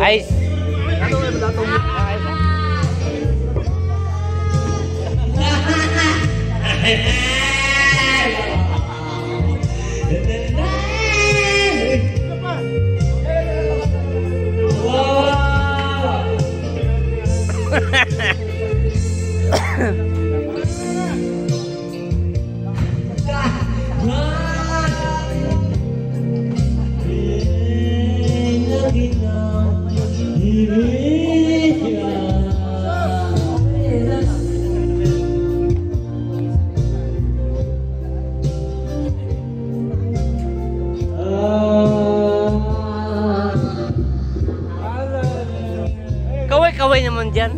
Ice. Kaway naman dyan.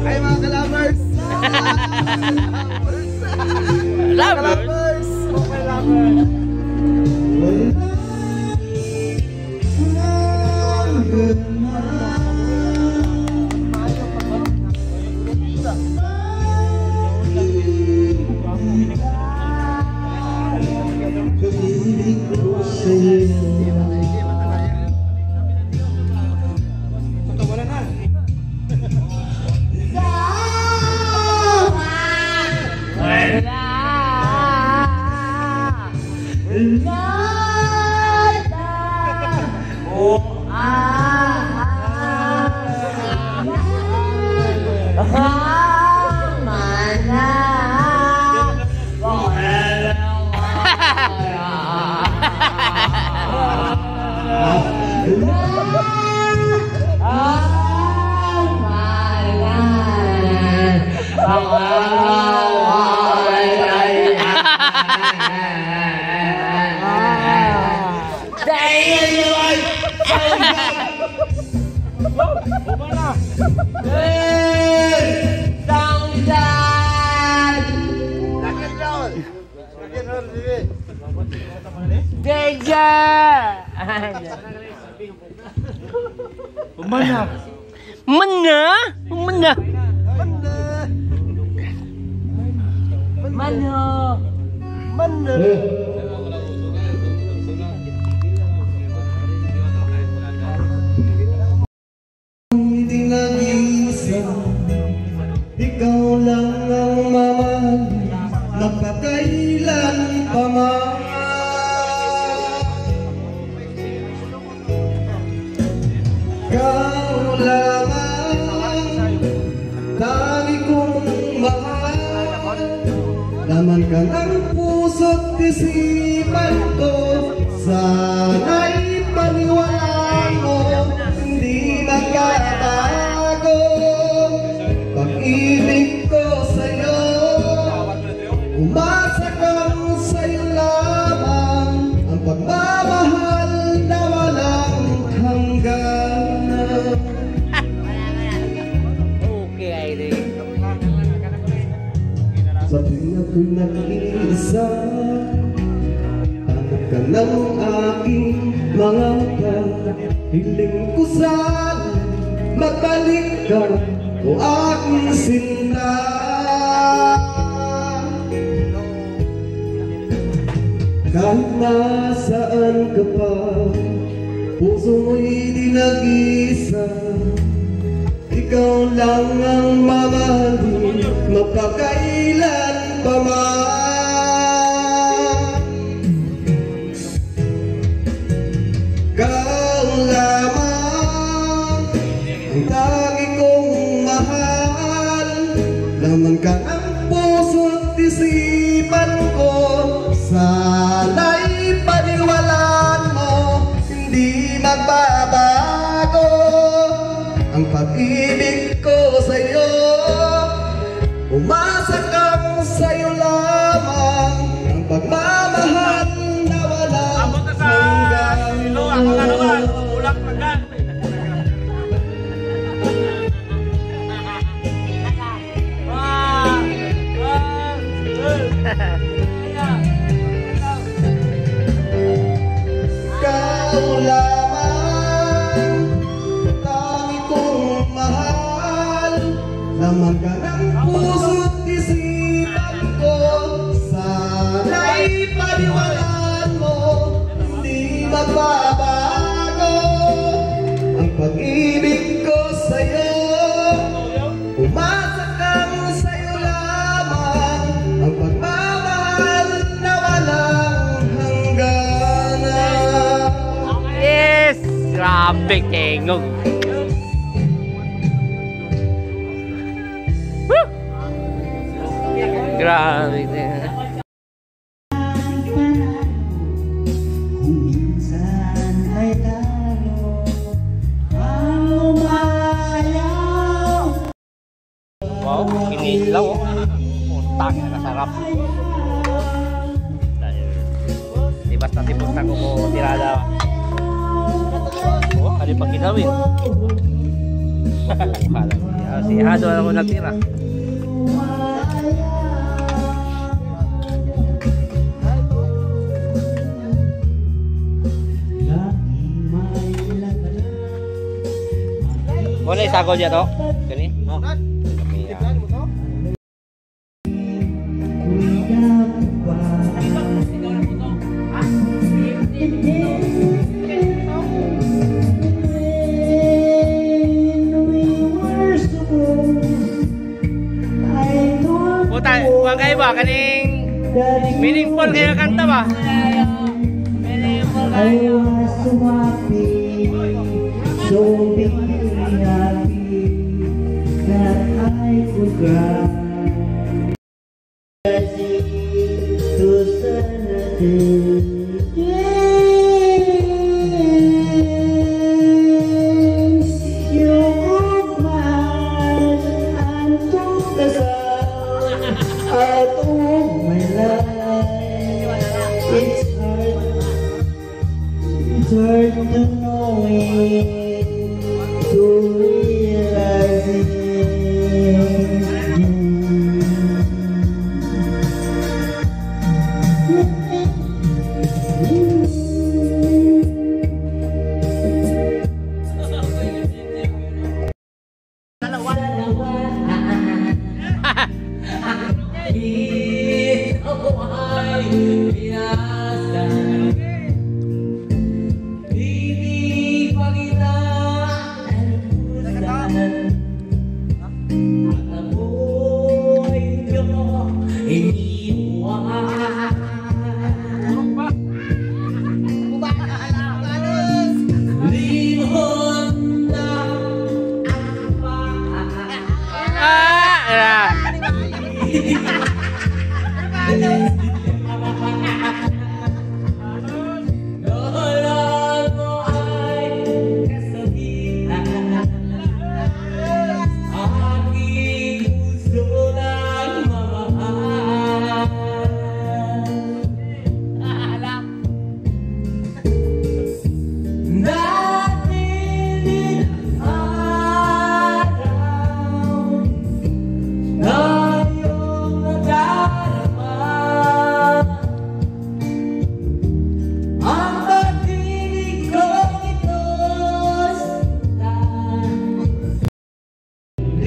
Ay mga kalabers! Lovers! Okay, lovers! Mana? Mana? Mana? Mana? Mana? Hindi nag-iisip, ikaw lang ang mamahal, magpakailan pa man. Ikaw lamang, tangi kong mahal, laman ka ng puso't isipan ko. Sana'y paniwalaan mo, hindi magbabago. Pag-ibig ko sa'yo, umasa kang sa'yo lamang, ang pagmamahal na walang hanggan. Okay, Irene. Sa tuwing ako'y nag-iisa, anak ka ng aking mga mata. Hiling ko sana magbalik ka, o aking sinta. Kahit nasaan ka pa, puso mo'y di nag-isa. Ikaw lang ang mamahalin, magpakailan pa man. Ikaw lamang ang tangi kong mahal, laman ka ang puso't isipan ko. Sana'y paniwalaan mo, hindi magbabago. ang pag-ibig ko sa'yo. Umasa kang sa'yo lamang, ang pagmamahal na walang hanggan. Ikaw lamang, tangi kong mahal, laman ka ng puso't isipan ko. Sana'y paniwalaan mo, hindi magbabago ang pag-ibig ko sa'yo. Umasa kang sa'yo lamang, ang pagmamahal na walang hangganan. Yes! Grabe, kengog. Woo! Grabe. Kung minsan ay talo ang umayaw. Wow, kinilaw. Puntang, nakasarap. Di basta tipunta ko po tirada. Oh, ano yung pagkinawin? Si Hado na ako nagtira. Ano yung sago niya to? Gani? Oh. Puta, huwag kayo ba? Kaning meaningful kayo kanta ba? Meaningful kayo. So be happy that I could cry to you smile and took the sun out of my life. It's hard to know it, to realize it.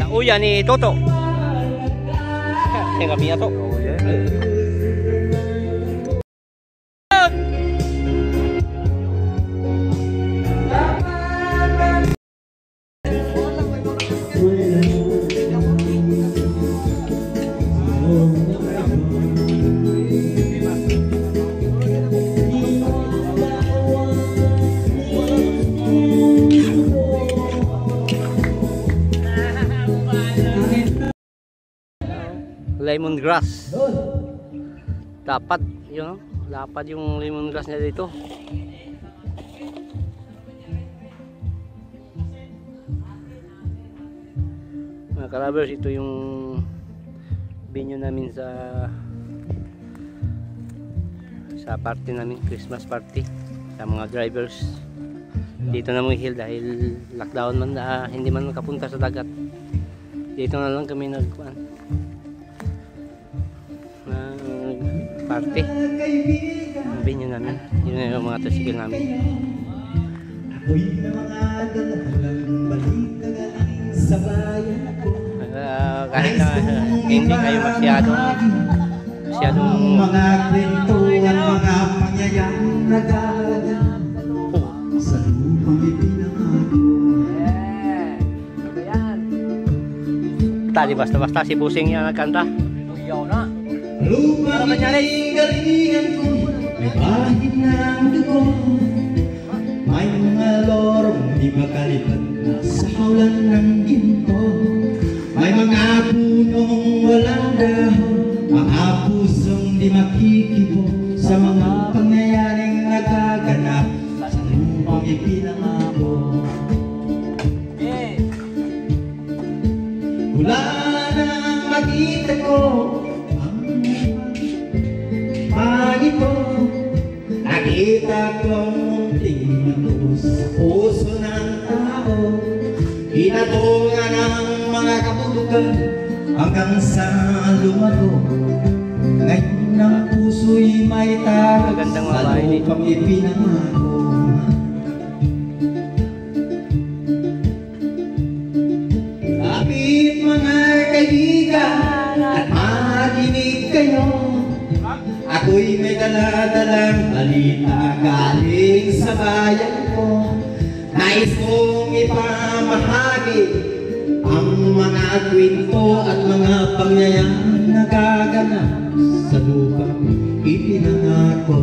Uya ni Toto. Kaya kami to. Lemongrass. Dapat yun, dapat yung lemongrass niya dito. Mga ka-lovers, ito yung venue namin sa party namin, Christmas party sa mga drivers. Dito na Muhil dahil lockdown man, hindi man makapunta sa dagat. Dito na lang kami nagkuhan party. Ang venue namin, yun na yung mga tricycle namin. Ako'y na mga dalalang balitagan sa bayan ko. Kahit na hindi kayo masyadong mga kwentuhan, mga pangyayang nagaganap sa lupang ipinangako. Tadi basta-basta si Busing yang nagkanta. Lupang galingan ko, may bahid ng dugo. May mga lorong di makalipat na sa hawlan ng ginto. May mga punong walang dahon, mga pusong di makikibo sa mga pangyayaring nagaganap sa lupang ipinangako. Wala nang makita ko ang pangito. Nakita kong munting nagubos sa puso ng tao. Hinatungan ng mga kabulugan hanggang sa lumago. Ngayon ang puso'y may tagas sa lupang ipinangako. Lapit mga kaibigan at makinig kayo. Ako'y may dala-dalang balita galing sa bayan ko. Nais kong ipamahagi ang mga kwento at mga pangyayang nagaganap sa lupang ipinangako.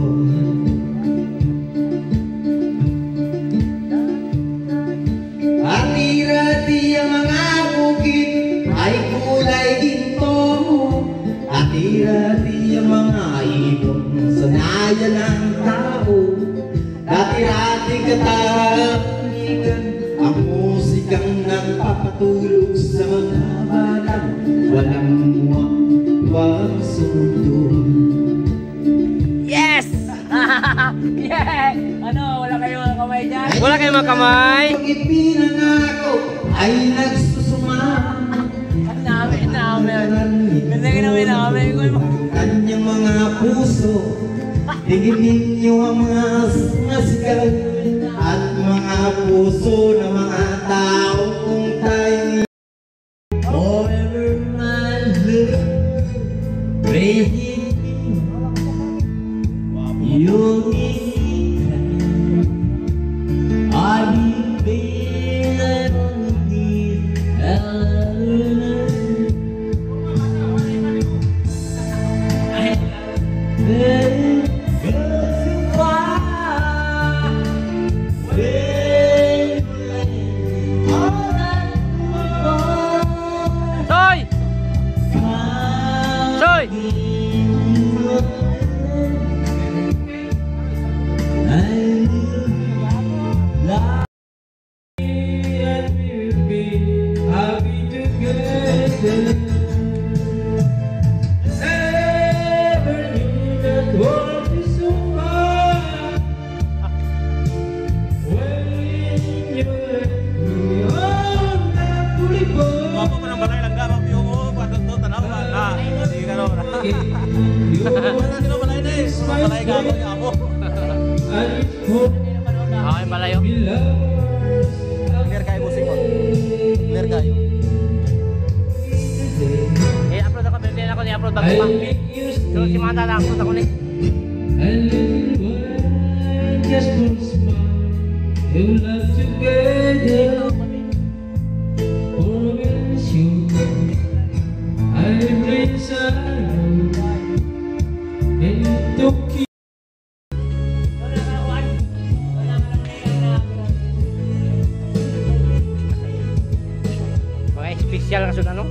Ati-rati ang mga bukid ay kulay ginto. Ati-rati ang mga ibon sanayan ng tao. Dati-rati katahimikan ang musikang nagpapatulog sa mga batang walang muwang sundon. Yes! Yeah! Ano, wala kayong mga kamay dyan? Wala kayong mga kamay? Pag ipinangako ay nagsusumama. Ang namin. Ganda ka namin ko yung Kanyang mga puso, tinginin niyo ang mga sigaw at mga puso ng mga taong kung tayo. Forever my love, breaking you I believe I don't need Soy! Soy! Okay, palayo. clear kayo musik mo. Clear kayo. I-upload ako, bilhin ako ni-upload bago pa. So, si Mata na-upload ako ni. Just for a smile, you love together. Always you, I bring sorrow and took you. Mga espesyal na sunod, ano?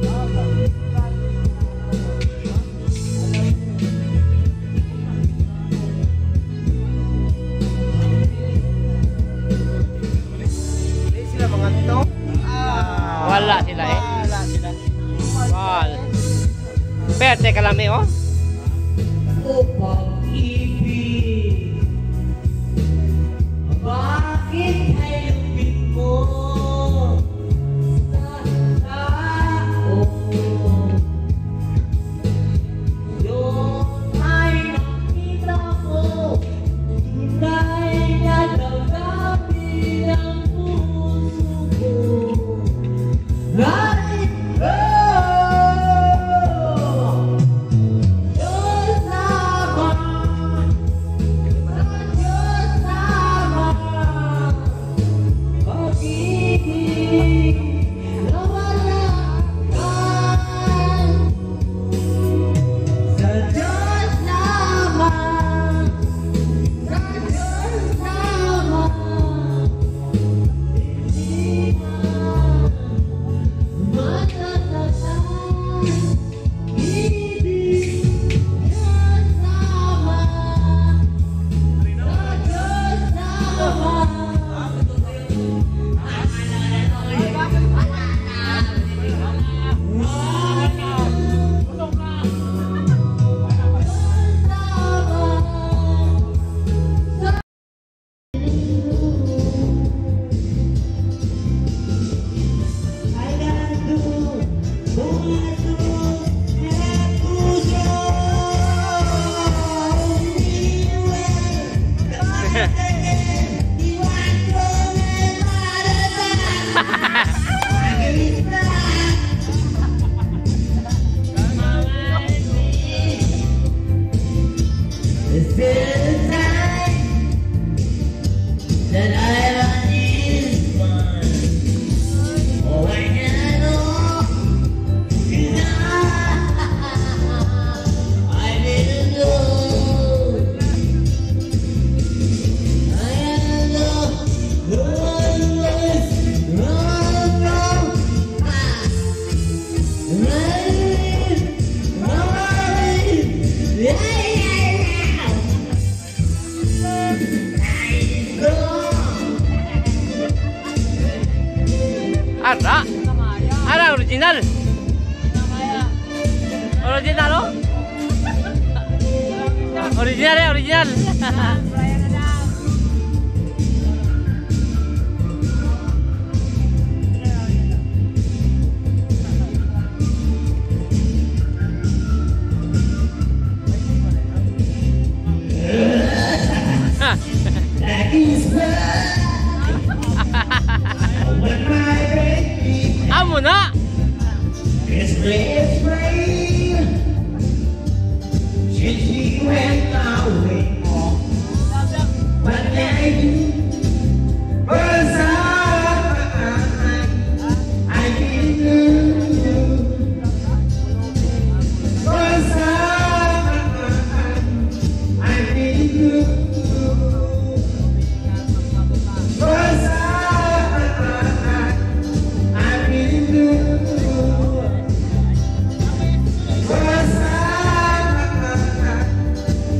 Wala sila eh. Wala sila. Ah. Per, teka lang oh. O pag-ibig, bakit hayupin mo sa tao? Yun ay nakita ko, tunay na nagdami ang puso ko. Ay, Diyos naman, Diyos naman, pag-ibig na walang hanggan. Sa Diyos naman, sa Diyos naman, hindi na matatag ibig. Diyos naman, sa Diyos naman. This is the time that I need one. Oh, I know I didn't know. I know the one was wrong. Ada. Ada original. Original oh. Original ya, original. That is when my baby Amo na. is rain. She went away. What can I do? 'Cause I didn't know. 'Cause I didn't know. 'Cause I didn't know. 'Cause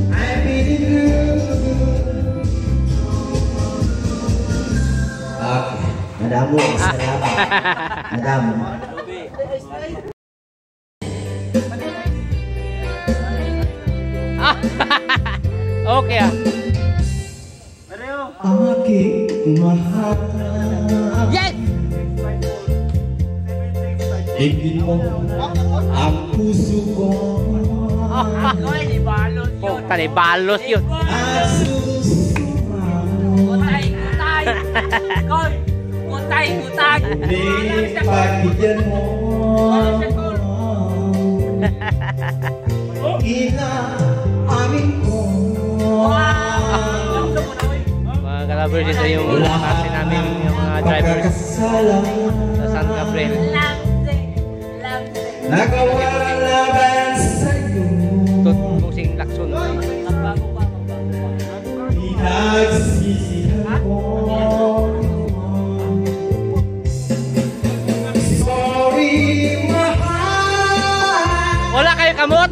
I didn't know. Okay, madamo, salamat. Madamo. Okay ah. Aking mahal, Yes. tingin mo ang puso ko Oh, tali balos yun. at susumaw. Di pagbigyan mo inaamin ko Mga kalabers, dito yung parte namin yung mga drivers pagkakasala sa San Gabriel. nakawalaban sa'yo. Pusing lakson. Pinagsisihan ko. Sorry, mahal. Wala kayo kamot?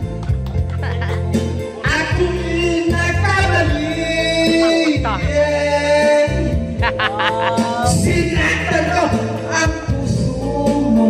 Ako'y nagkamali. Sinaktan ko ang puso mo.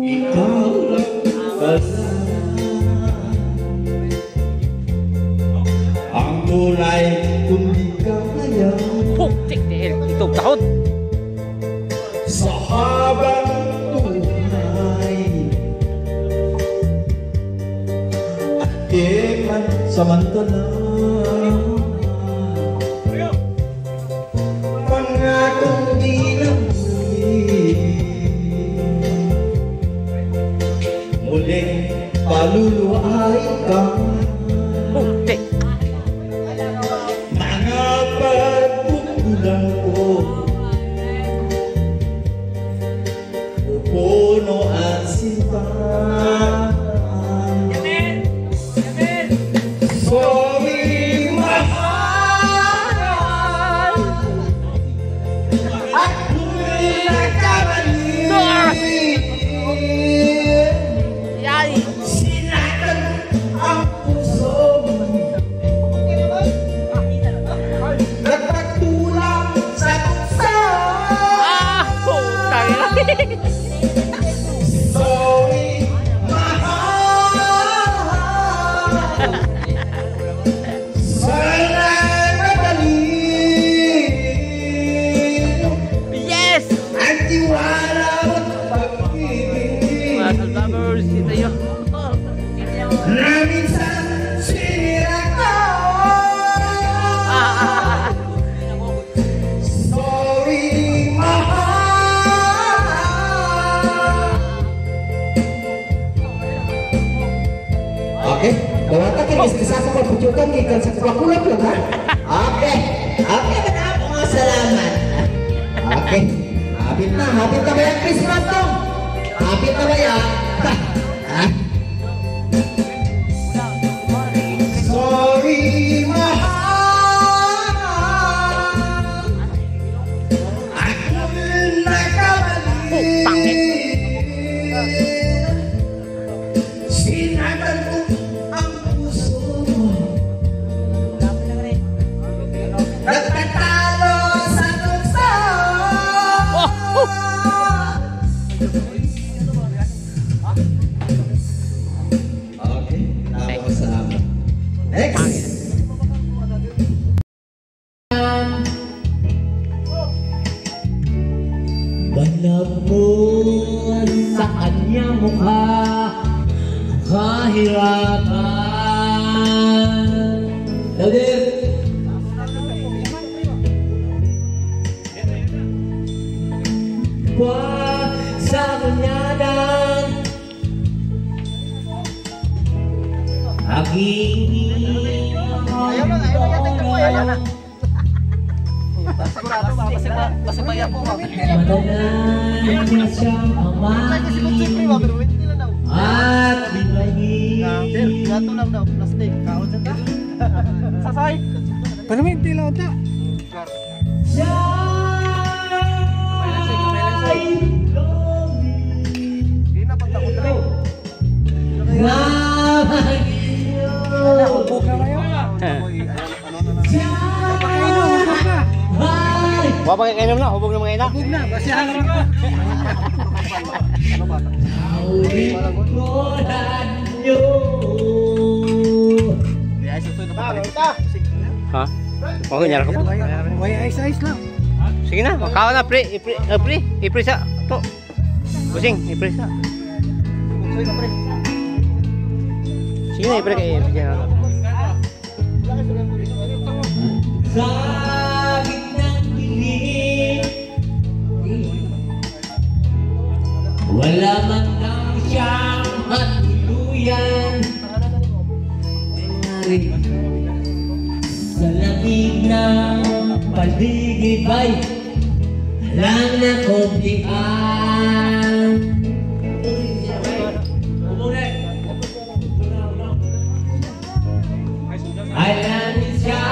ikaw lang pala ang tunay kung di ka kaya Putik dahil itong tahon. sa habang buhay at ikan samantala pangakong di na muling paluluhay ka Putik. mga pagkukulang ko pupuno ang sinta sorry mahal at kung nagkamali Yay! sinaktan ang puso nagpagtulang sa tuksa Ah! Putang ina. sorry mahal sana'y madali Yes! ang tiwala at pag-ibig Mga kalbabers, ito yun. na minsan sinira ko sorry mahal okay gawata ka isa sa pagputukan gikan sa kakulap lang ha okay okay manamo mga salamat okay habit na ba yung Christmas to habit na ba yan ha sorry mahal ako nagkamali sinaktan ko ang puso nagtatalo sa tukso okay tapos salamat next banag mo sa kanyang mukha kahirapan Laudir sa kanyanan aking Pasibaya po ba? madalan niya siyang amahin at limahin Gato lang daw, plastic. Kaon dyan ta. Sasay. Pero may dilaw ta. siya ay Hindi na pagtakot rin. Ubog na kayo. Huwag pa kainom na, hubog na mga ina. Ubog na. Basihan naman ko. Ha? Okay, nyara ko. Way ice lang. Sige na, makawa na, pre. Ipre sa. To. Busing, ipre sa. Sige na, ipre kayo. Sige na. sa gitnang piling wala man lang siyang matuluyan sa lamig ng paligid ay lang na kumpihan alam siya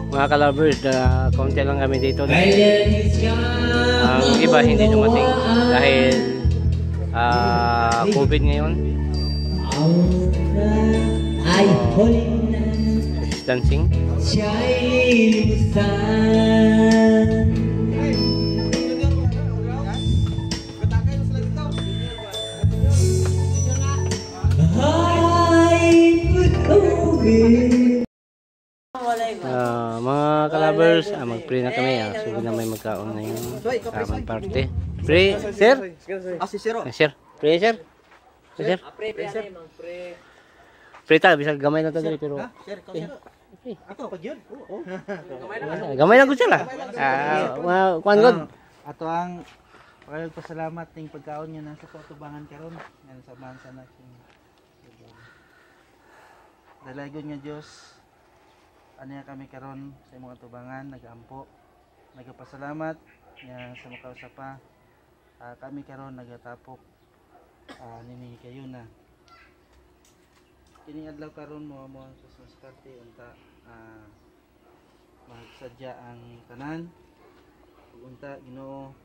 Mga ka-lovers, konti lang kami dito. kailan siya Ang iba hindi dumating dahil COVID ngayon. ay huli na Distancing. siya'y limutan Mga kalabers, mag-pray na kami. Sugo na may magkaon na yung kaman party. Pray, sir? Si Siro. Sir? Pray, sir? Sir? Pray ta, bisag gamay na to dali pero Sir, Siro. Ako, pag yun. gamay na gud sila. Kuan gud. Ato ang pasalamat ning pagkaon nga nasa tubangan karon nga sa mansa na Dalaygod nga Dios aniya kami karon sa imong tubangan nagampo nagapasalamat nga sa makausapa kami karon nagatapok nini kayo na kini adlaw karon mo ang Christmas party unta magsadya ang tanan unta Ginoo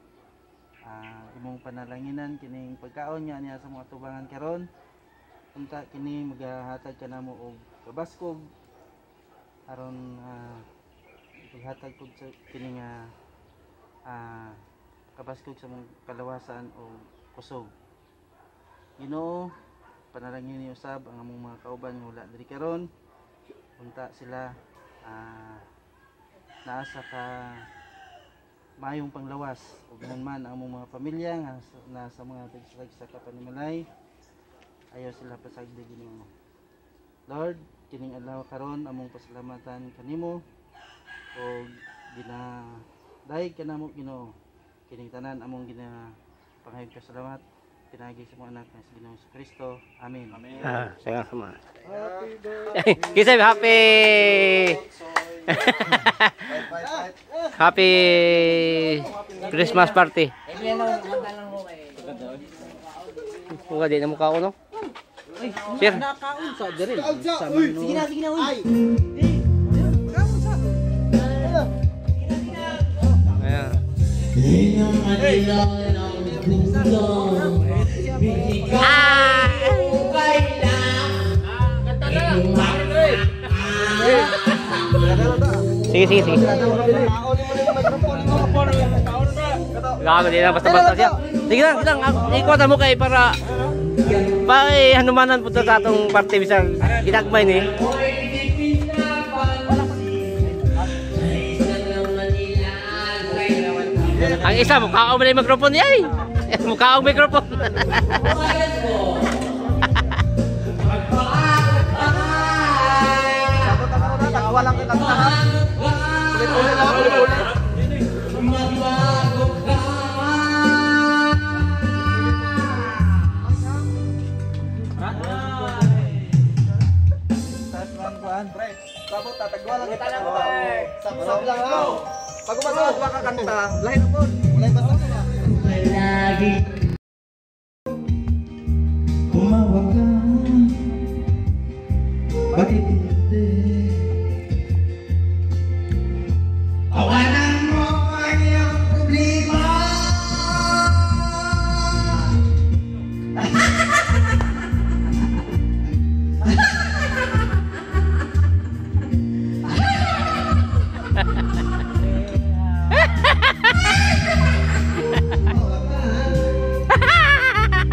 imong panalanginan kining pagkaon niya sa mga tubangan karon unta kini magahatag kanamo og kabaskog aron paghatag pud sa kini nga kabaskog sa mong kalawasan o kusog Ginoo panalangin ni usab ang among mga kauban nga wala diri karon unta sila naa sa ka mayong panglawas ug man ang among mga pamilya nga nasa mga tagsalag sa kapanimalay ayaw sila pasagdi Ginoo Lord kining adlaw karon among pasalamatan kanimo ug ginadayeg kanamo Ginoo kining tanan among panghayag pasalamat pinagi sa mga anak nga si Ginoong Kristo amen Sayang sama. Kisay happy. Happy Christmas party. Kuha din mo kao no? Sir. Nakaon sa diri. Sige na, uy. Sige. Gago din na basta-basta siya. Sige lang. Ikutan mo kay para hanumanan po sa atong parte bisang ginagmay ni. Ang isa mukha mo na yung mikrofon niya eh. Mukha ang mikrofon. Walang kinatahan. Ulit-ulit lang. Ulit-ulit. Sabot tatagwalan kita lang po. Sab lang ako. Pag umasahod ka kanta, lahin po. Walay basta ka. Lagi tumawa ka. Bakit hindi? Tawanan mo ang iyong problema.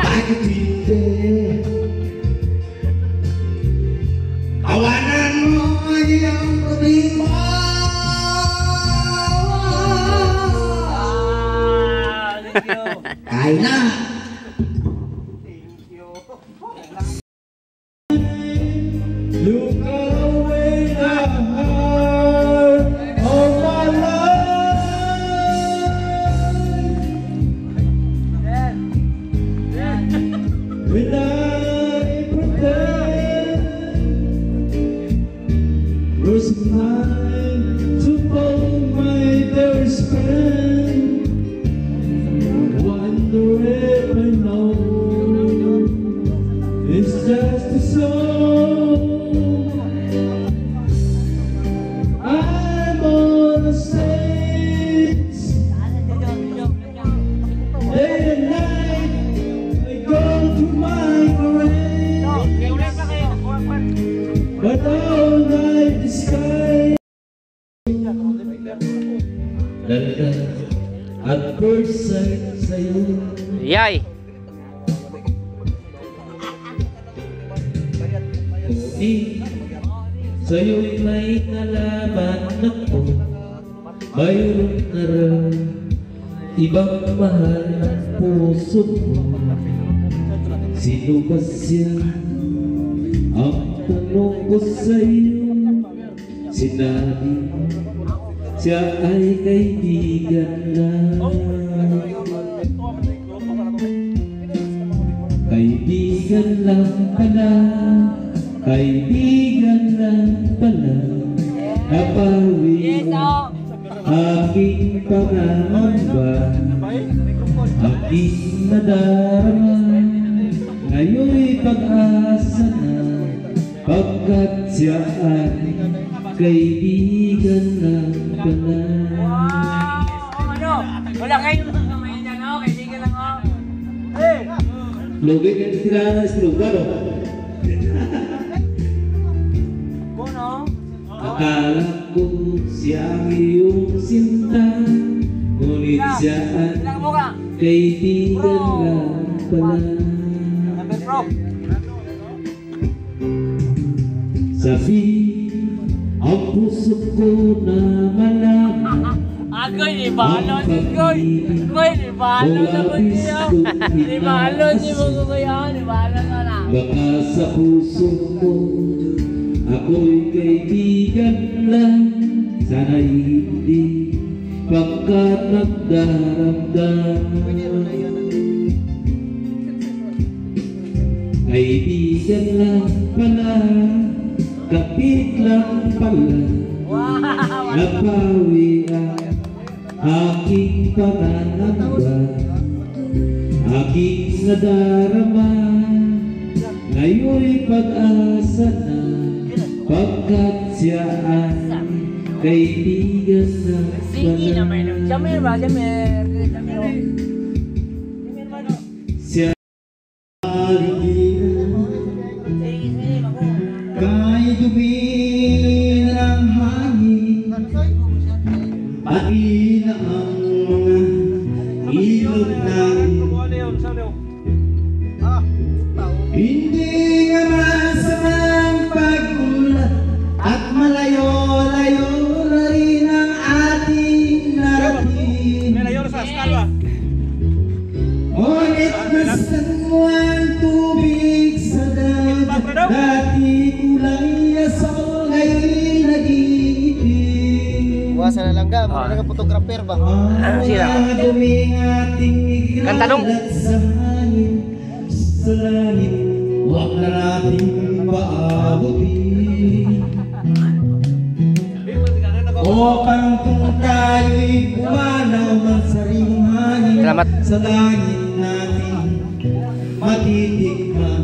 Bakit hindi? Tawanan mo ang iyong problema. Kain na. Look away the heart of my life. When I pretend was mine to hold my dearest friend. Wonder if I know it's just a song. I'm on the stage day and night. I go to my parade, but all night the sky. Dalaga at first sight sa'yo. Yay. Di Sa'yo'y may nalaman ako, mayroon na rin ibang mahal ang puso ko. Sino ba siya? Ang tanong ko sa'yo, sinabi siya ay kaibigan lang. Kaibigan lang pala, kaibigan lang pala, napawi ang aking pangamba, aking nadarama, ngayon'y pag-asa na, pagkat siya ay kaibigan lang pala. Wala kayo kamay dyan, oh. Kaibigan lang, oh. Lugi ka sila na estrugado. Kuno? Akala ko siya ang iyong sinta, ngunit siya ay kaibigan lang pala. Sabi ang puso ko na malaman, Agoy, di balon din, Goy. Goy, di balon naman niya. Di balon niya mo ko yan. Di balon na lang. baka sa puso mo ako'y kaibigan lang. Sana'y hindi pagkat nagdaramdam. Kaibigan lang pala, kapit lang pala, napawi ang aking pananamba, aking nadarama, ngayon'y pag-asa na, pagkat siya ay kaibigan na Sige pala. naman. Jamir ba? Jamir. Jamir. Siya aligiran kahit dumi ng hangin, pati na ang mga ilog namin. Hindi nga masamang pag-ulat at malayo-layo na rin ang ating narating. Ngunit nastan mo ang tubig sa dagat, dati kulay asal, ngayon'y nag-iitim. Buwasan na lang ka, mga photographer ba? Sila. Mga duming ating Kanta dong. igalat sa hangin, sa langit, huwag na nating paabutin. Upang kung tayo'y pumanaw ng sariling hangin, Salamat. sa langit natin matitikman.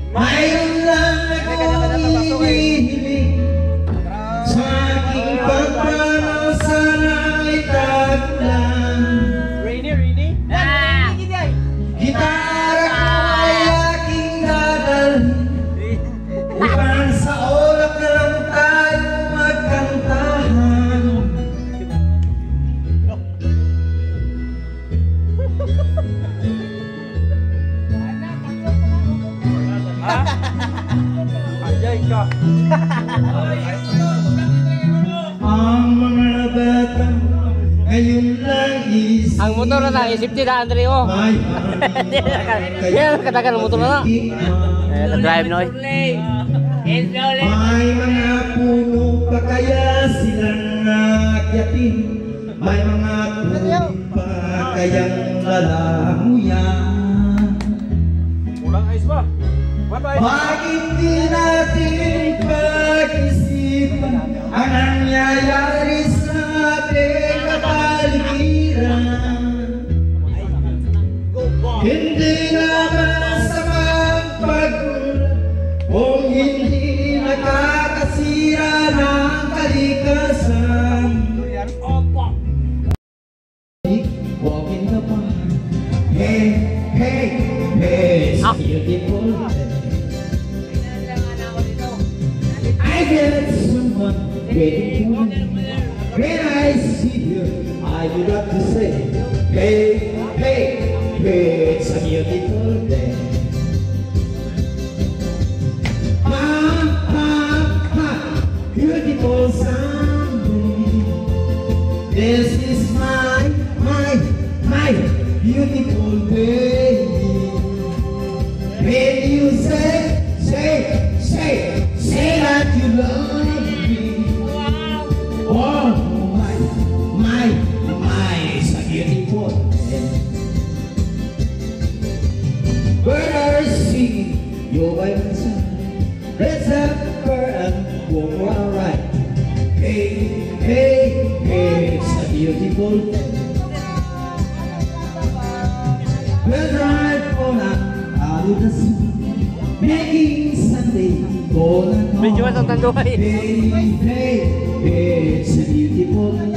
Mayroon lang akong hinihiling sa aking pagpanaw, sana ay taglan. Gitara ko ay aking dadalhin upang sa oras na lang tayo magkantahan. Ang mga bata ngayon lang is Ang motor na isip nila, Andre, oh. may Yan, katagal ang motor na. Nag-drive na, eh. may mga puno pa kaya silang nakyatin, may mga puno pa kayang lalamuyan. Bakit di natin pag-isipan ang nangyayari sa ating kapaligiran? Hindi naman masamang pag-ulan kung hindi nakakasira ng kalikasan. Walk in the park, hey, hey, hey, it's beautiful day. I get someone waiting for me. When I see you, I would have to say, hey, hey, hey, it's a beautiful day. Birds are singing, you're by my side. Let's have fun and go for a ride. Hey, hey, hey, it's a beautiful day. We'll drive on out of the sun, making Sunday go and Medyo matatando kayo. Hey, hey, hey, it's a beautiful day.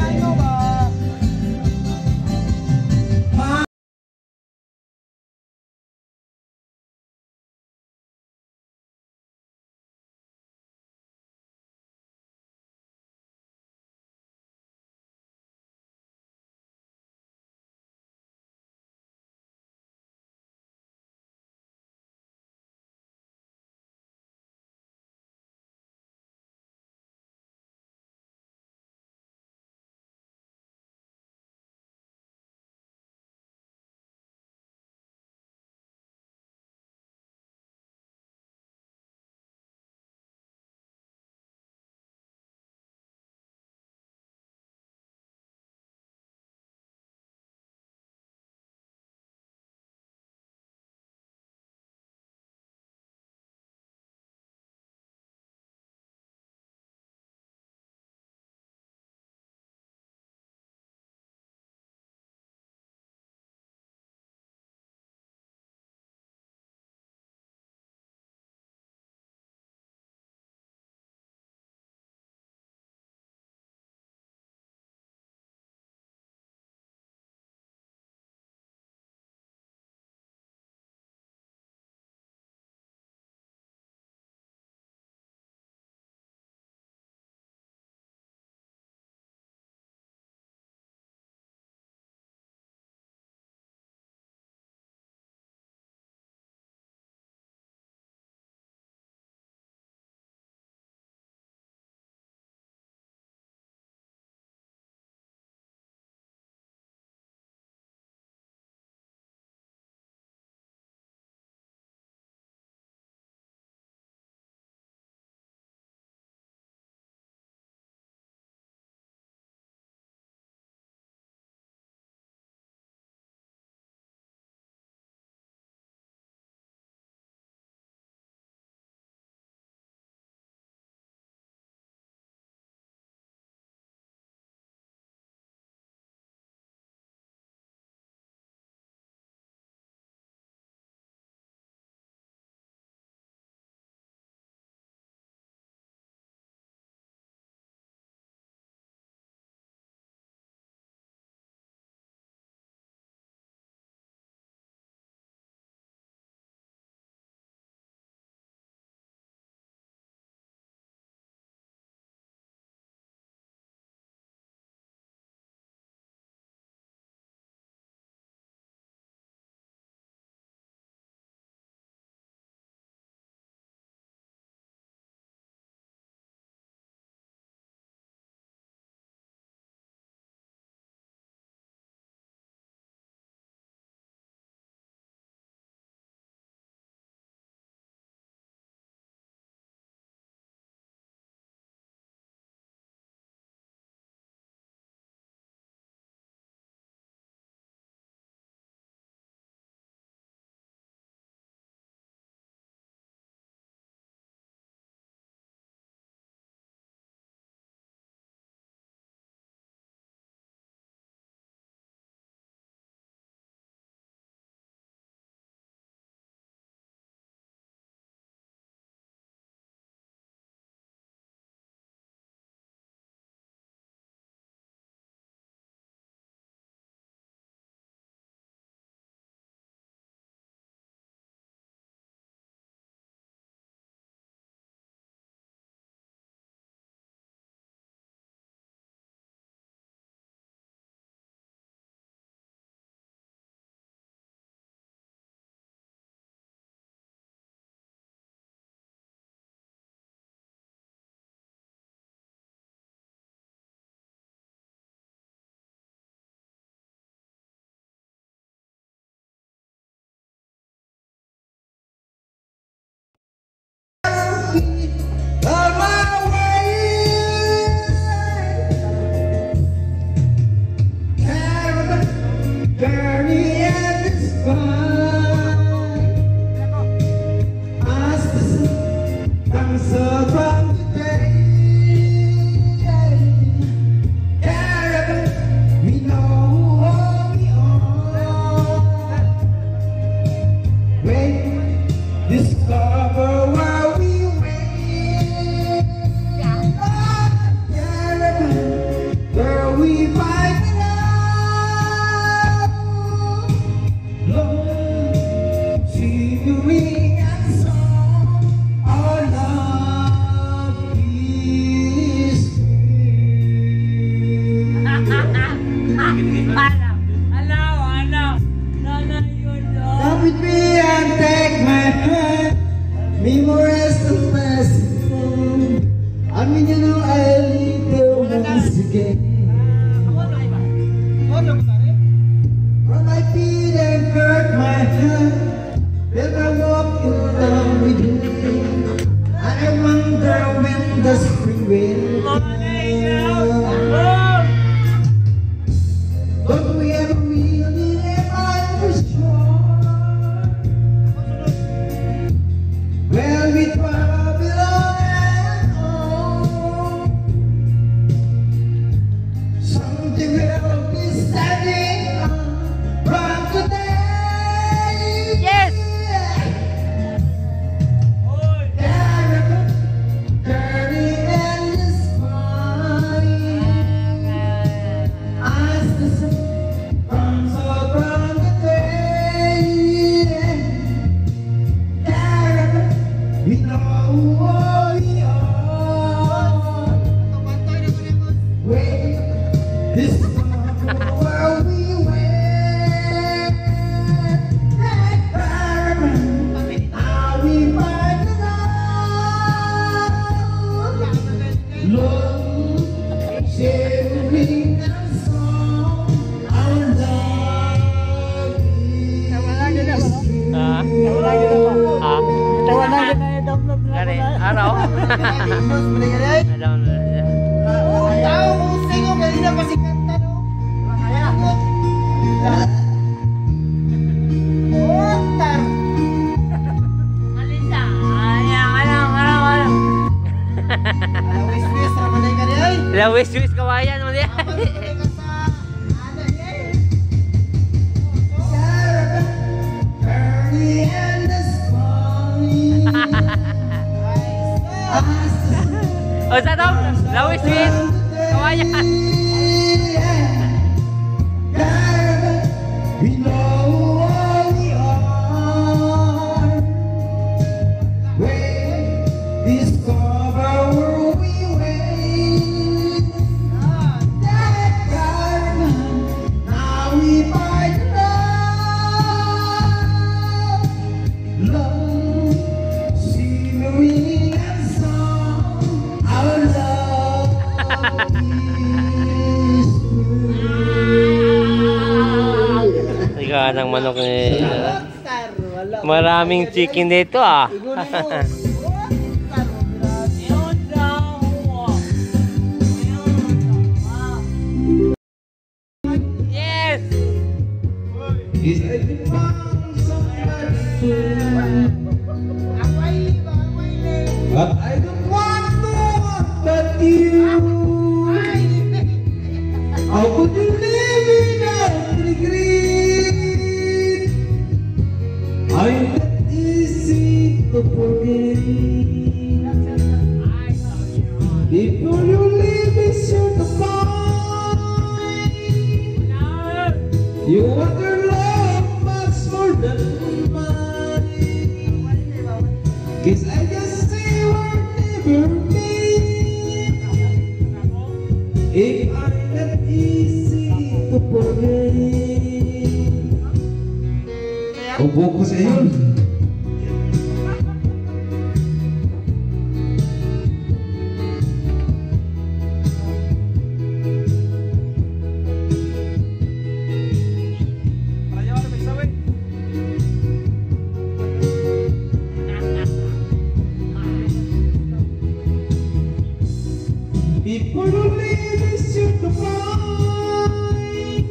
discover where we went. Where we find love, scenery and song, our love is come with me and take my hand, memories of merciful. I mean, you know, I'll leave there once again. Run my feet and hurt my hand, then I walk in love with you. And I wonder when the spring will come. But we ever really ever sure. Well, we travel on and on. Something will be standing on from today. Yes! Dirty and fine. As the sun comes out from the day, we know who we are. Wait, this is where we went. That paramount, now we find the love, sharing and song. Our love is true. Dari araw. Araw na siya. Tao mo sa'yo, kanina pa si kanta, no? Otar! Alisa, alam. Wis-wis, ramanay ka rin, ay! La wis kawayan mo diya. Ramanay ka sa... Ano, eh? Early and the spine. O sa to? La wis kawayan. We know who we are. We discover where we went. That diamond, now we find love. Love, scenery and song. Our love is true. Ikaw ng manok ni... Otar! Wala. Maraming chicken dito ah. Igulo mo. Otar! Yun daw. Yes! Is I found somebody but I don't want no one but you. How could you live without regret? I'm not easy to forget. Before you leave, be sure to find you want your love much more than mine. 'Cause I just say we're never meet. If I'm not easy to forget. Upo ko sa iyo. Before you leave, be sure to find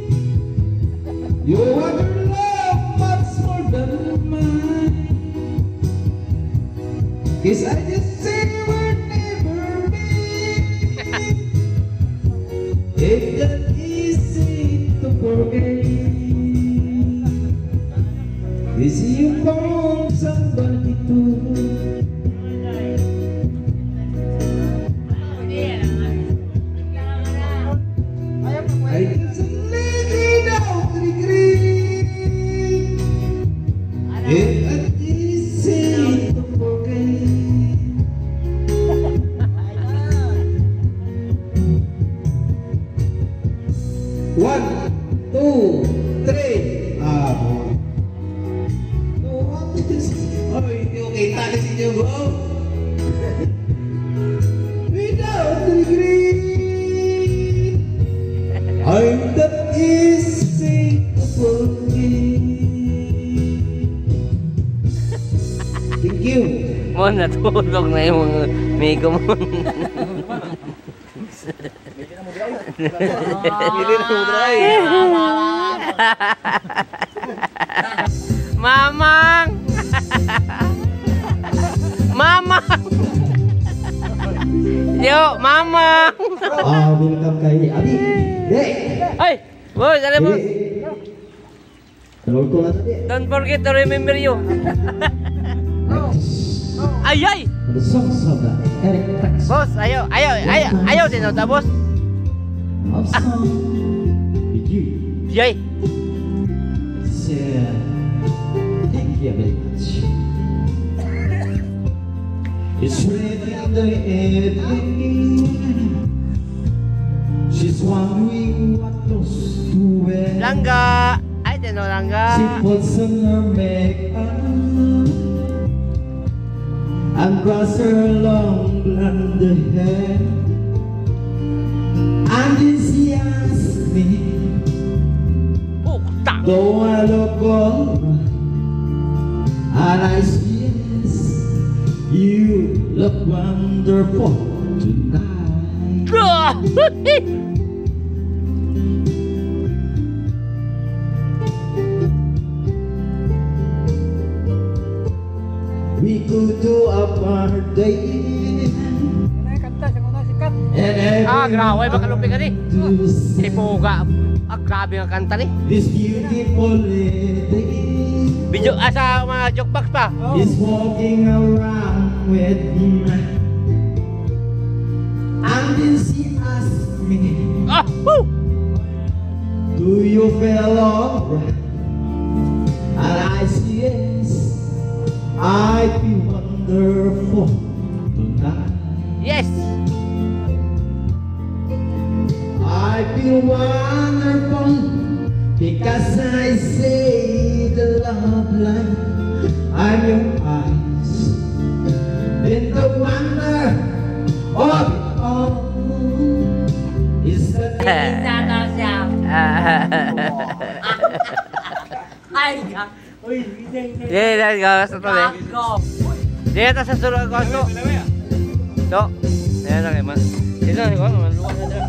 you want your love much more than mine. 'Cause I just say we're never meet. It's not easy to forget. Is you itong sambal ito. Ay kasaligid ang green. At easy to forget. One, two, three. Okay, talis inyo bro. Without regret, I'm that easy to forget. Thank you. Mo, natulog na yung mga amigo mo. Hindi na mo try. Mamang! Mamang! Yo, mamang! Welcome kay Abi. Hey! Ay! Boss, ano boss? Talog ko na tadi. Don't forget to remember you. Ay, ay! The songs of the Eric Trax. Boss, ayaw din ta boss. Love song with you. Yay! Say, thank you very much. It's late in the evening. She's wondering what those two wear. Langga! Ay, din langga. She puts on her makeup and brush her long blonde hair. And then she asks me, Oh, tak! do I look alright? And I say yes, you look wonderful tonight. Gah! We could do a party. Grabe, makalupi ka ni. Tipuga. Grabe ang kanta ni. This beautiful lady Video, sa mga jukebox pa. is walking around with me. And then she asked me, Ah! Woo! do you feel alright? And I say yes, I feel wonderful tonight. Yes! I feel wonderful because I say the love light. I'm your eyes, then the wonder of it all is the Sana siya. Ay, uy, hindi. Yeah, let's go. Sa tabi. Go. Dito sa sulod ko to. To. Ayan na kayo man. Dito na ko. Maluwag na dito.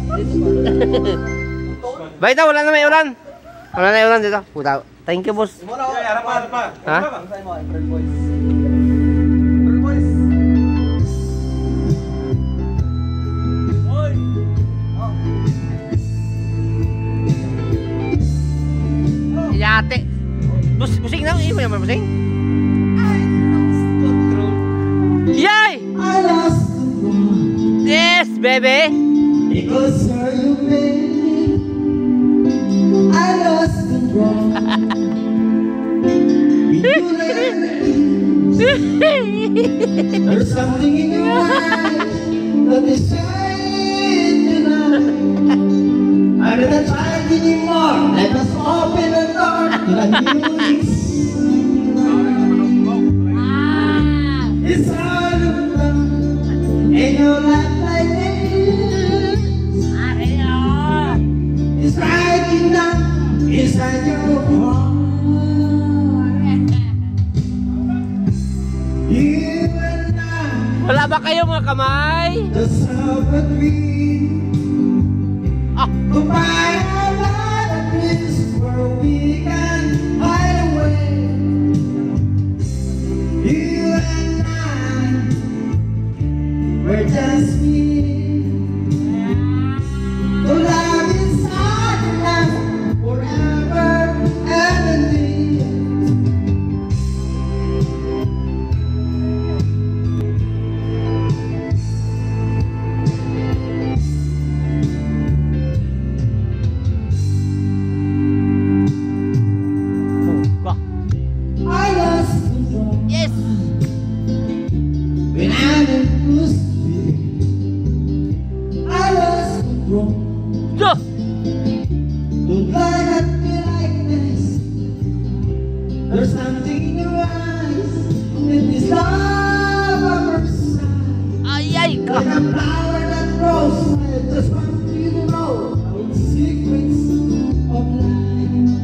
Baita, wala na may ulan. Wala na may ulan dito. Puta. Thank you, boss. Ha? Yate. Busing na. Iba naman busing. Yay! I lost control Yes, baby. because are you baby? I lost control. When you let me, there's something in your eyes that is shining tonight. I'm not trying anymore. Let us open the door to the music. It's all of them. Ain't no life like this. It's right now inside your heart. You and I Wala ba kayo mga kamay? just have a dream. Ah. To find a lot of place where we can hide away. You and I, we're just meeting to love inside enough forever and a day. eyes, with this love at first sight. Ay! Like a flower that grows, I just want you to know the secrets of life.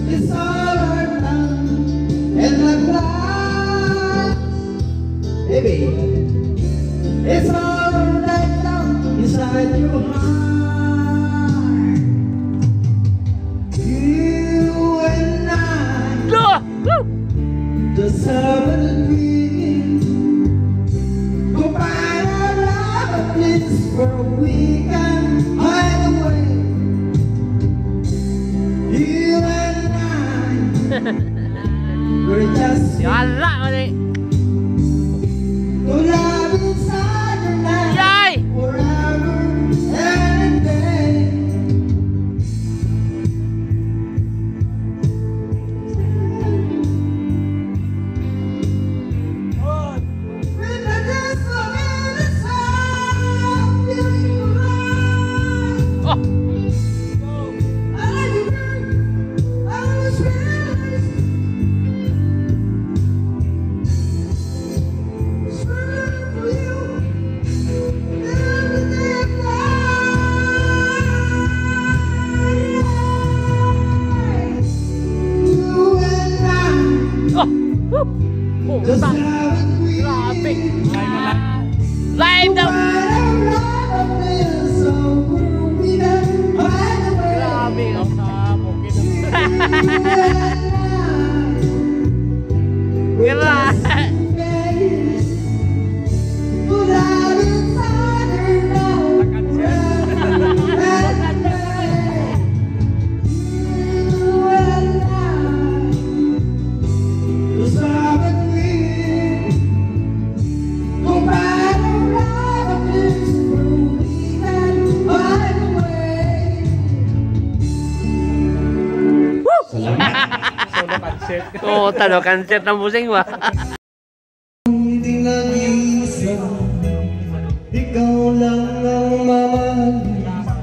It's all our love and like glass, baby. It's all right down inside your heart. You and I just have a dream. Go find a love a place where we can hide away. You and I, we're just Wala mali. to love inside your night. Yay! Forever and a day. With the dance of innocence, beautiful life. Oh! I love you, girl. I was realized. Swimming for you. Oh! Just Utang. have a dream. Grabe. Live daw. Grabe. Ang sabog. Grabe. Oo, talo, concert ng busing ba? Hindi nag-iisa, ikaw lang ang mamahal,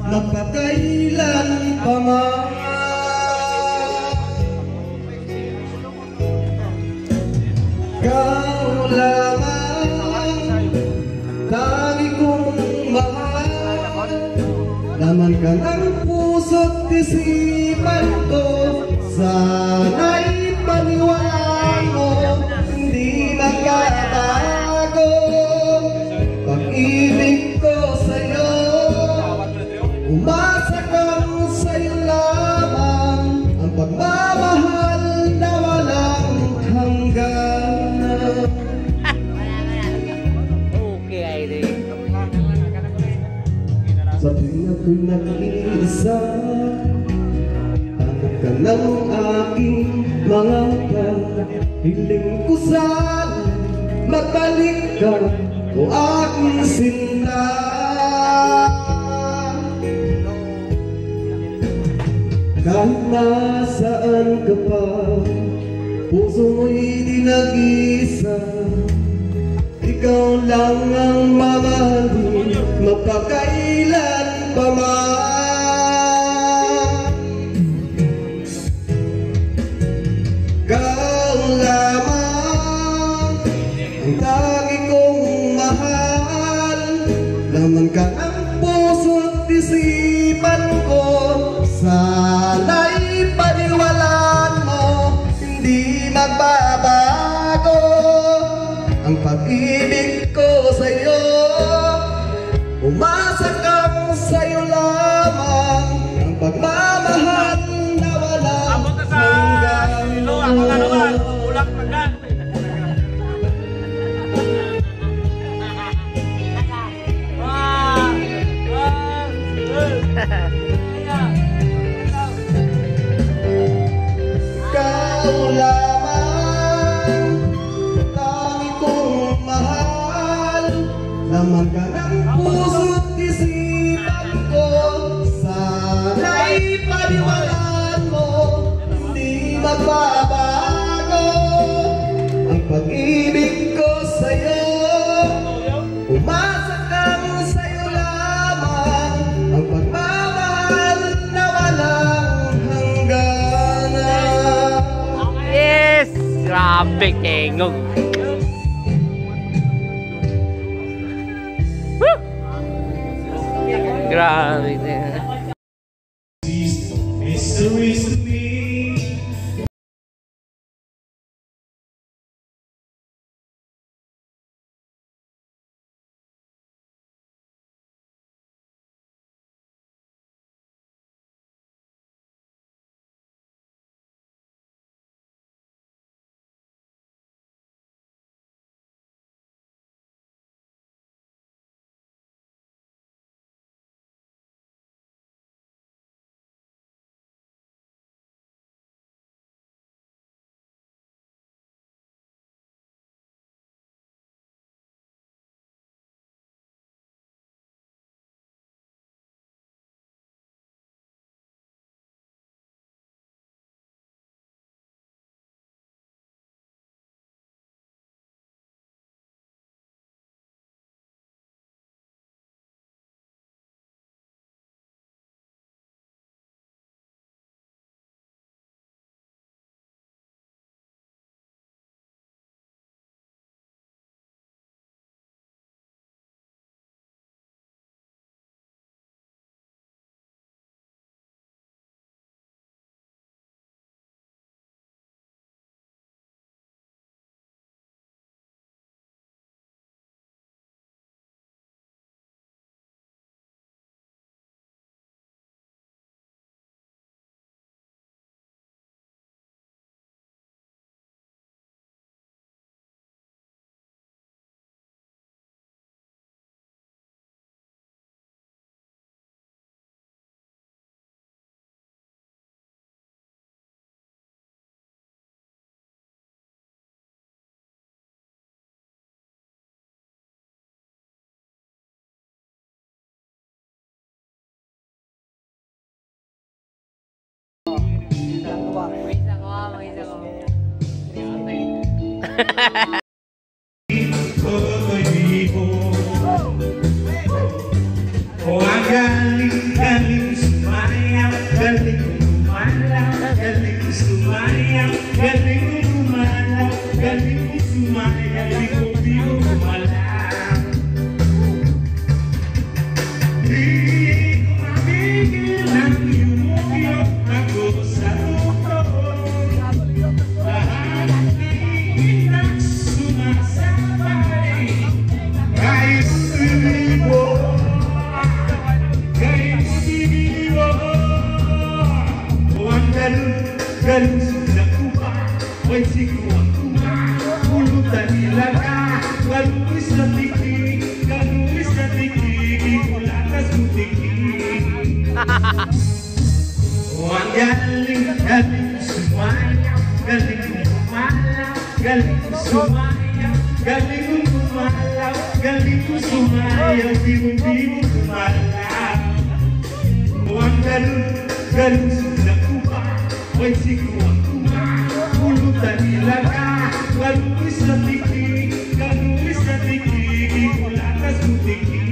magpakailan pa man. Ikaw lamang, tangi kong mahal, laman ka ng puso't isipan ko, sana'y paniwalaan mo, hindi magbabago. Pag-ibig ko sa'yo, umasa kang sa'yo lamang, ang pagmamahal na walang hanggan. Okay, Irene. Sa tuwing ako'y nag-iisa, hanap ka ng aking mga mata. Hiling ko sana magbalik ka, o aking sinta. Kahit nasaan ka pa, puso mo'y di nag-isa. Ikaw lang ang mamahalin, magpakailan pa man. Ikaw lamang ang tangi kong mahal, laman ka ng puso't isipan ko, sana'y paniwalaan mo, hindi magbabago ang pag-ibig ko sa'yo. Umasa kang sa'yo lamang, ang pagmamahal na walang hanggan. Ikaw lamang, tangi kong mahal, laman ka ng puso't isipan ko, sana'y paniwalaan mo, hindi magbabago ang pag-ibig ko sa'yo. Umasa kang sa'yo lamang, ang pagmamahal Grabe, kengong. Woo! Grabe. Mysteries to me. Oh, ang galing sumayaw, galing kumalaw, galing sumayaw, galing kumalaw, galing sumayaw, di ko kumalaw. Di ko mabigil ang yumukiyok ako sa totoo. Lahat ng inang sumasabay, kahit sinibo. Galing sila kuha, may sikuang kuha, pulutan nila ka, galuis na tiki, ikulatas mo tiki. O ang galing sumayaw, galing kumalaw, galing sumayaw, galing kumalaw, galing sumayaw, di mo kumalaw. O ang galing sila kuha, may sikuang kuha, pulutan nila ka, galuis na tiki, ikulatas mo tiki.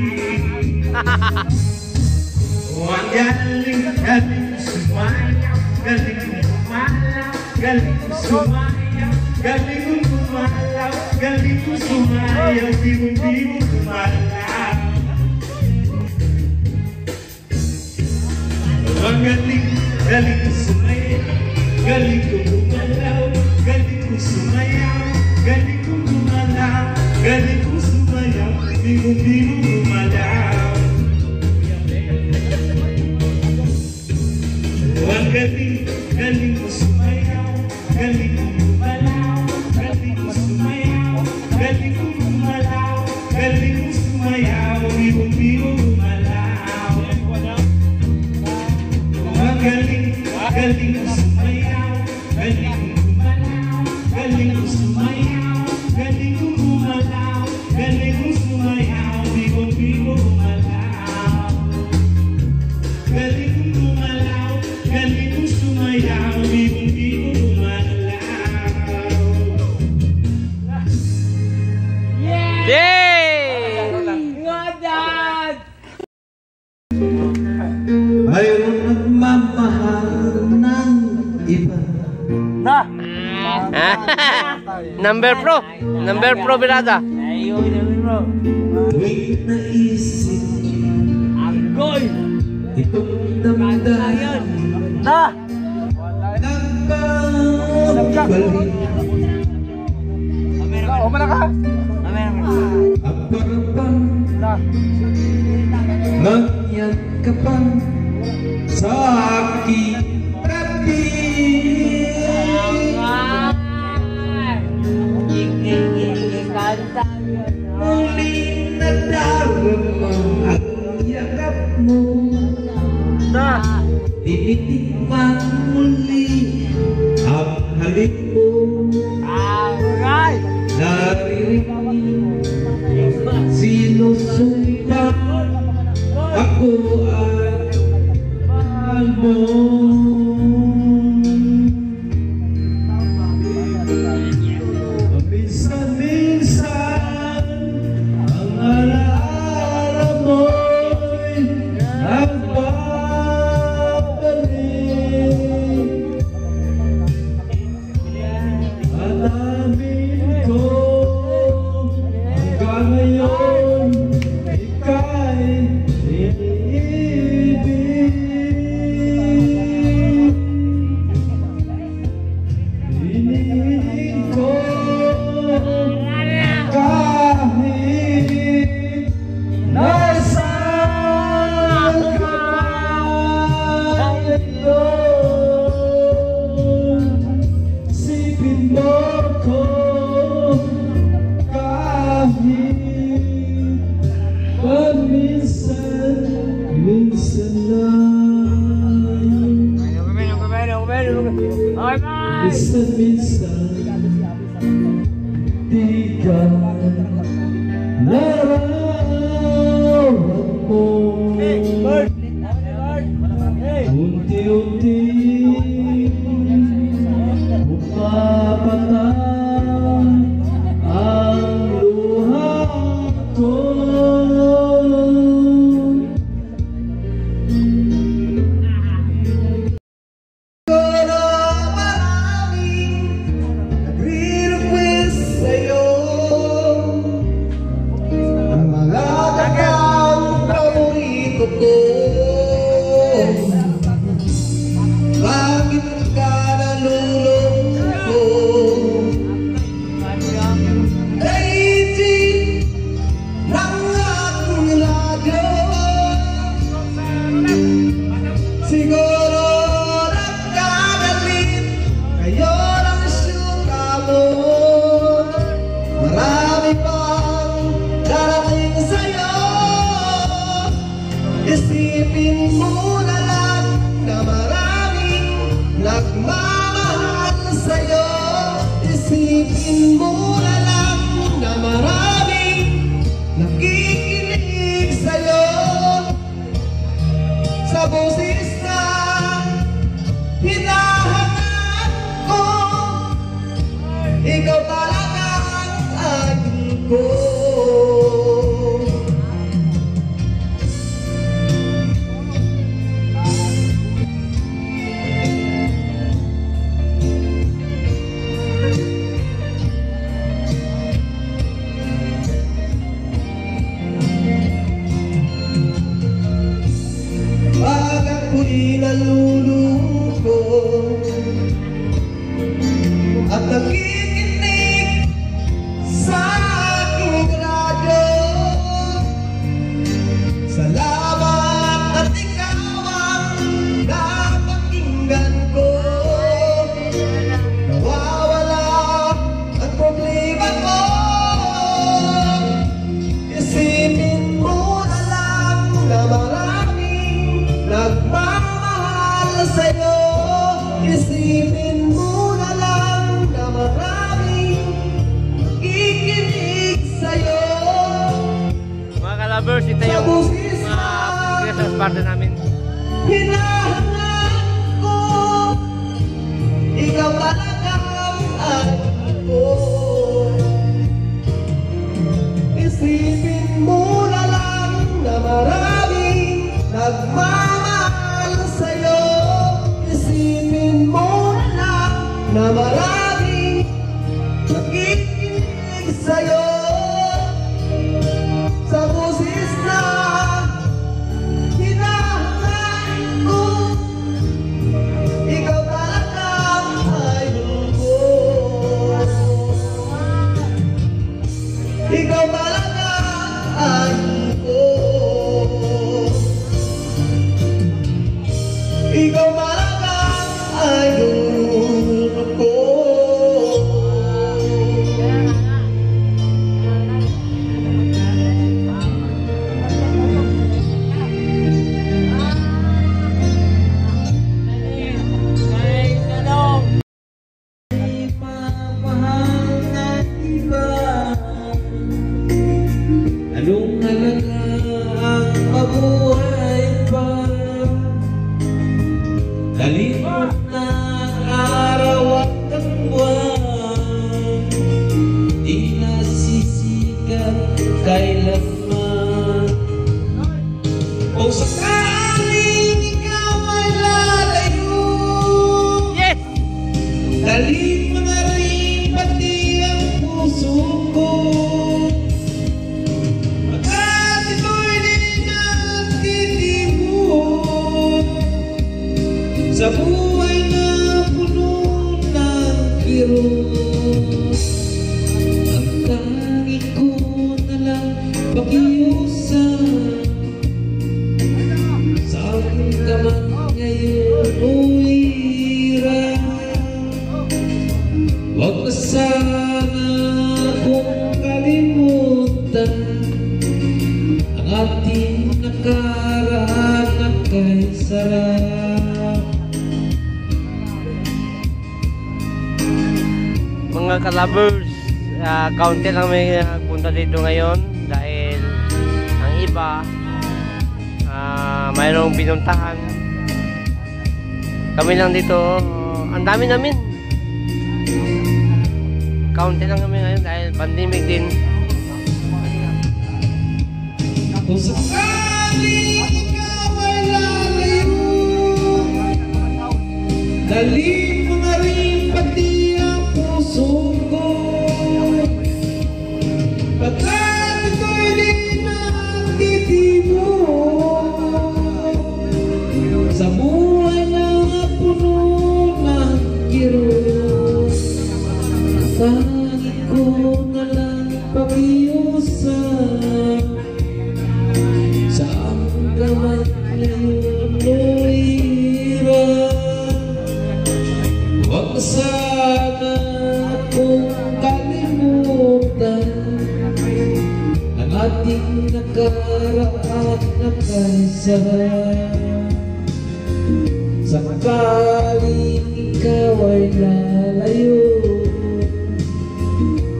O ang galing sumayaw, galing kumalaw, galing sumayaw, galing kumalaw, galing sumayaw, di mo kumalaw. O ang galing sumayaw, galing kumalaw, galing sumayaw, galing kumalaw, galing sumayaw, di mo kumalaw. Ang galing sumayaw, galing kumalaw, galing sumayaw, galing kumalaw, galing sumayaw, di mo kumalaw. Ang galing sumayaw, galing kumalaw, galing sumayaw, galing kumalaw, galing sumayaw, di mo kumalaw. Galing kumalaw, galing sumayaw, di mo kumalaw. Yay! Ngodan! Mayroong nagmamahal ng iba. Na! Number pro. Number pro, birada. Ayun, ayun, bro. Tuwing naisip Agoy! itong damdamin Na! nagbabalik Umana ka. ang parapang Magyan ka pa sa aking tabi. Muling nadarama ang yakap mo. Tinitikman muli ang halik mo. Naririnig sinusumpa ako ay mahal mo. Minsan-minsan ang alaala mo'y nagbabalik. Alamin ko hanggang ngayon ika'y iniibig. Iniibig ko kahit nasaan ka ngayon. Isipin mo ko kahit minsan lang. Minsan-minsan di ka narawan mo. Unti-unti pumapatay ang luha ko. Bakit ka nalulungkot? Daisy ng aking radyo. Siguro nagkagalit kayo ng syuka mo. Marami pang darating sa'yo. Isipin mo na lang na maraming nagmamahal sa'yo. Isipin mo na lang na maraming nakikinig sa'yo. Sa boses na hinahanap ko, ikaw talaga ang idol ko. Pag ako'y nalulungkot at nakikinig sa aking radyo, salamat at ikaw ang napakinggan ko. Nawawala ang problema ko. Isipin mo na lang na maraming nagmamahal sa'yo. Isipin mo na lang na maraming nakikinig sa'yo. Mga kalabers, ito yung mga Christmas party namin. Hinahanap ko, ikaw talaga ang ko. Isipin mo na lang na maraming nagmamahal sa'yo. Isipin mo na lang na maraming kong kalimutan ang ating nakaraan na kay sarap. Mga kalabers, kaunti lang may punta dito ngayon dahil ang iba mayroong pinuntahan. Kami lang dito, ang dami namin. Kaunti lang kami ngayon dahil pandemic din. Kung sakaling ikaw ay lalayo, dalhin mo na rin pati ang puso ko. Pagkat ako'y di nagtitibo sa buhay na puno ng kirot, tanging ko na lang pakiusap sa hangga't ngayon mo'y hirap. Huwag na sana akong kalimutan ang ating nakaraan na kay sarap. Sakaling ikaw ay lalayo,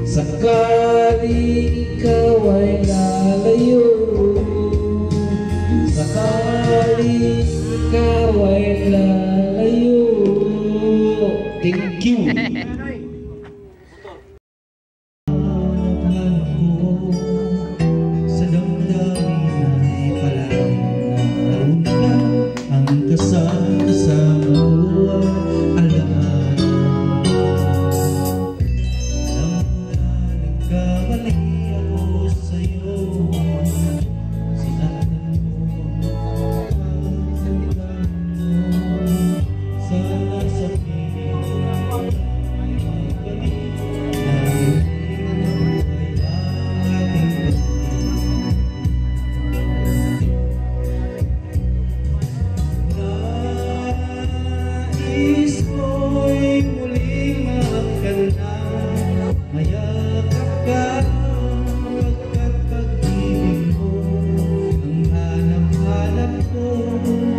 sakaling ikaw ay lalayo, sakaling ikaw ay lalayo. Thank you. Sa damdamin ay palaging naroon ka, ang kasama-sama ko ay alaala. Alam mo na nagkamali ako sa'yo, sinaktan mo ang damdamin mo. Sana sabihin nais ko'y muling magkanda, mayakap ka pagkat pag-ibig mo ang hanap-hanap ko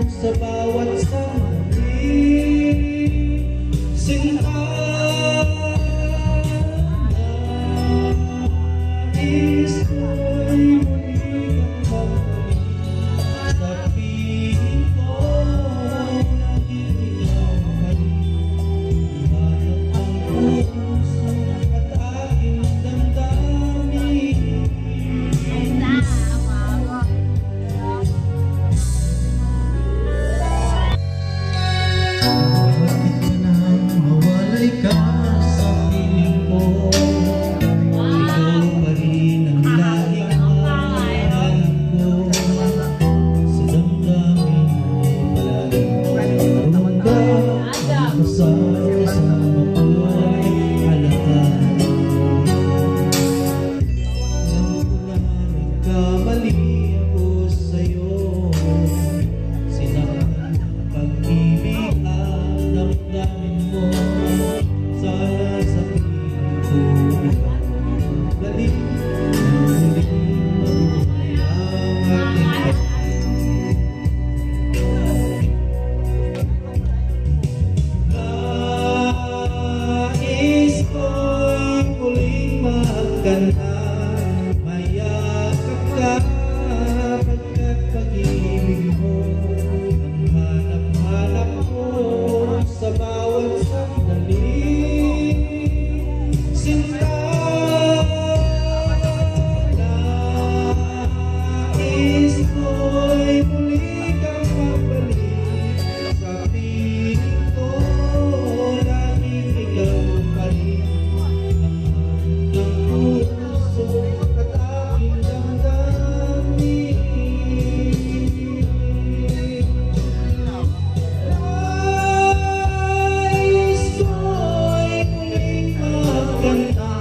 sa bawat sandali. Sinta nais ko'y muling magbalik sa piling ko. Mawalay ka sa piling ko, ikaw pa rin ang laging mahal ko. Sa damdamin ay palaging naroon ka, ang kasama-sama ko ay halata. Alam ko na nagkamali ako sa'yo, sinaktan ng pag-ibig ang damdamin mo. Sana sabihin ko ikaw galing na muling mabuhay ang ating nais ko'y muling magkanta, mayakap ka pagkat pag-ibig mo ang hanap-hanap ko sa bawat sandali. Sinta nais ko'y muli kang mabalik sa piling ko, laging ikaw pa rin ang mahal ng puso at aking damdamin. Nais ko'y muling magkanta,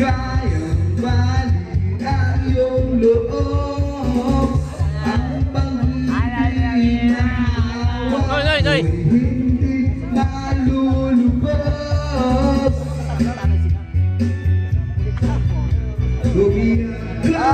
kayang balik ang iyong loob. Ang panghihinawa Noy! hindi malulubos. Umiyak ka.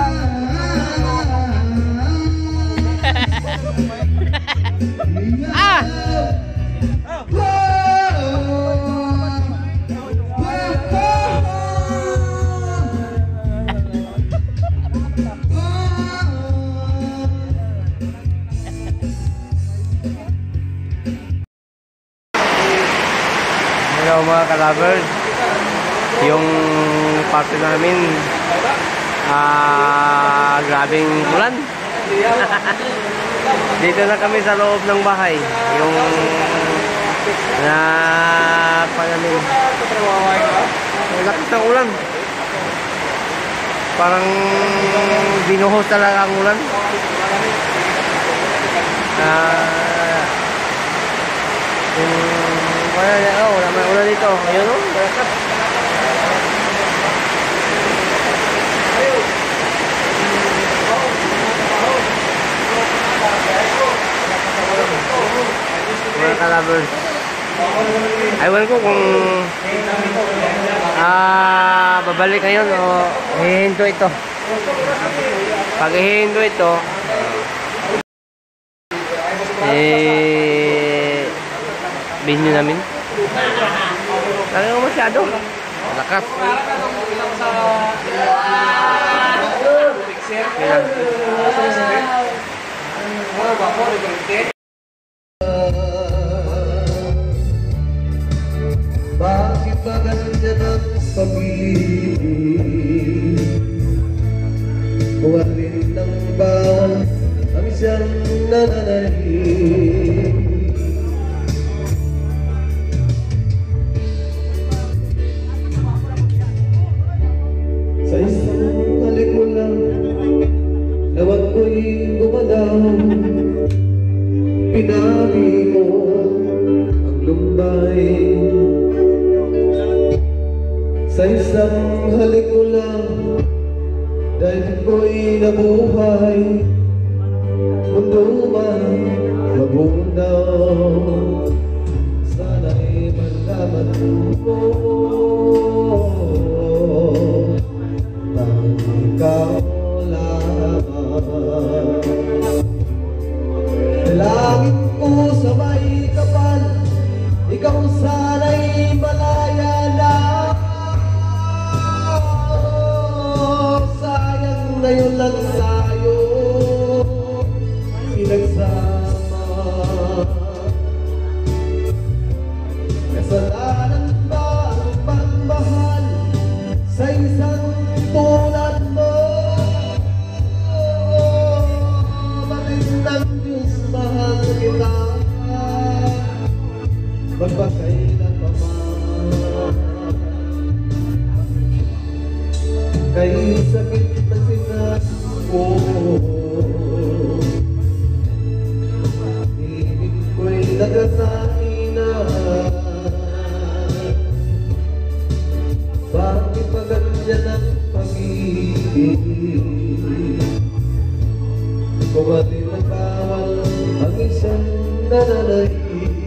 Hello mga ka-lovers. Yung party namin, grabing ulan. Dito na kami sa loob ng bahay. Yung namin. Lakas ng ulan. Parang binuhos talaga ang ulan. Wala may ulan dito. Ayun o, malakas. Mga ka-lovers, ewan ko kung babalik ngayon o hihinto ito. Pag hihinto ito, binyo namin. Talagang masyado lakas. Bakit ba ganyan ang pag-ibig? Buharin ng bawang ang isang nananalig. Sa isang halik mo lang, lawag ko'y gumalaw. Pinari mo ang lumbay. Sa isang halik mo lang, dahil ko'y nabuhay. Mundo man mabunaw, sana'y malaman mo na ikaw lamang. Langit ko sa may kapal, ikaw sana'y malaya na. Sayang ngayon lang tayo pinagsama. Kasalanan ba ang pagmahal sa isang tulad mo? Bakit ng Diyos mahal kita? Magpakailan pa man, kay sakit na sinako, ibig ko'y nagasakina. Bakit ba ganyan ang pag-ibig? Kumatin ang bawal ang isang nananalig.